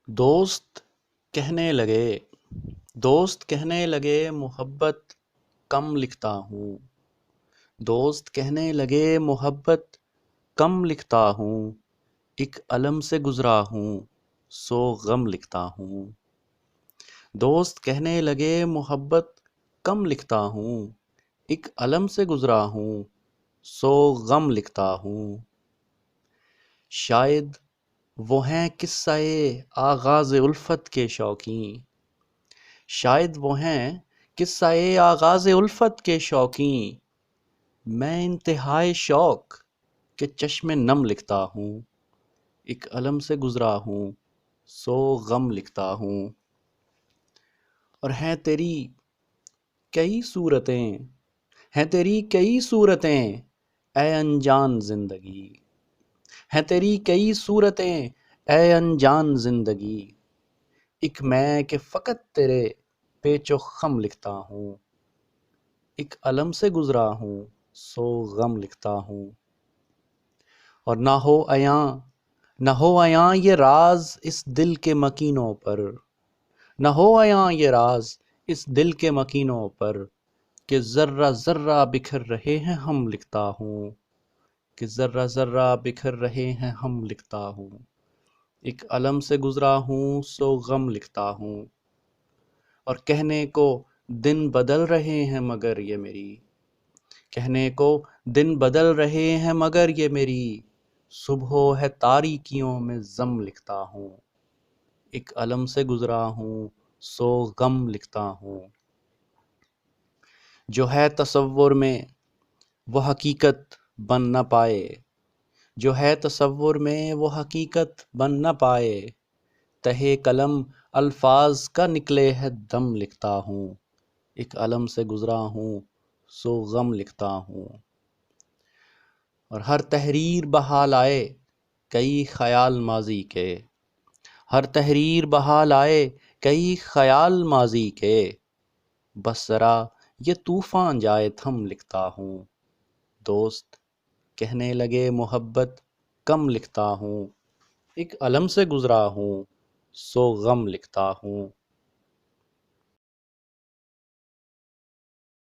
دوست کہنے لگے دوست کہنے لگے محبت کم لکھتا ہوں۔ دوست کہنے لگے محبت کم لکھتا ہوں، ایک علم سے گزرا ہوں سو غم لکھتا ہوں۔ دوست کہنے لگے محبت کم لکھتا ہوں، ایک علم سے گزرا ہوں سو غم لکھتا ہوں۔ شاید وہ ہیں قصہ آغاز الفت کے شوقیں، شاید وہ ہیں قصہ آغاز الفت کے شوقیں، میں انتہائے شوق کے چشم نم لکھتا ہوں، ایک علم سے گزرا ہوں سو غم لکھتا ہوں۔ اور ہیں تیری کئی صورتیں، ہیں تیری کئی صورتیں اے انجان زندگی، ہیں تیری کئی صورتیں اے انجان زندگی، ایک میں کہ فقط تیرے پیچ و خم لکھتا ہوں، ایک علم سے گزرا ہوں سو غم لکھتا ہوں۔ اور نہ ہو عیاں یہ راز اس دل کے مکینوں پر، نہ ہو عیاں یہ راز اس دل کے مکینوں پر، کہ ذرہ ذرہ بکھر رہے ہیں ہم لکھتا ہوں، کہ ذرہ ذرہ بکھر رہے ہیں ہم لکھتا ہوں، ایک علم سے گزرا ہوں سو غم لکھتا ہوں۔ اور کہنے کو دن بدل رہے ہیں مگر یہ میری، کہنے کو دن بدل رہے ہیں مگر یہ میری، صبح ہے تاریکیوں میں ضم لکھتا ہوں، ایک علم سے گزرا ہوں سو غم لکھتا ہوں۔ جو ہے تصور میں وہ حقیقت بن نہ پائے، جو ہے تصور میں وہ حقیقت بن نہ پائے، تہے قلم الفاظ کا نکلے ہے دم لکھتا ہوں، ایک علم سے گزرا ہوں سو غم لکھتا ہوں۔ اور ہر تحریر بحال آئے کئی خیال ماضی کے، ہر تحریر بحال آئے کئی خیال ماضی کے، بس ذرا یہ طوفان جائے تھم لکھتا ہوں، دوست کہنے لگے محبت کم لکھتا ہوں، ایک علم سے گزرا ہوں سو غم لکھتا ہوں۔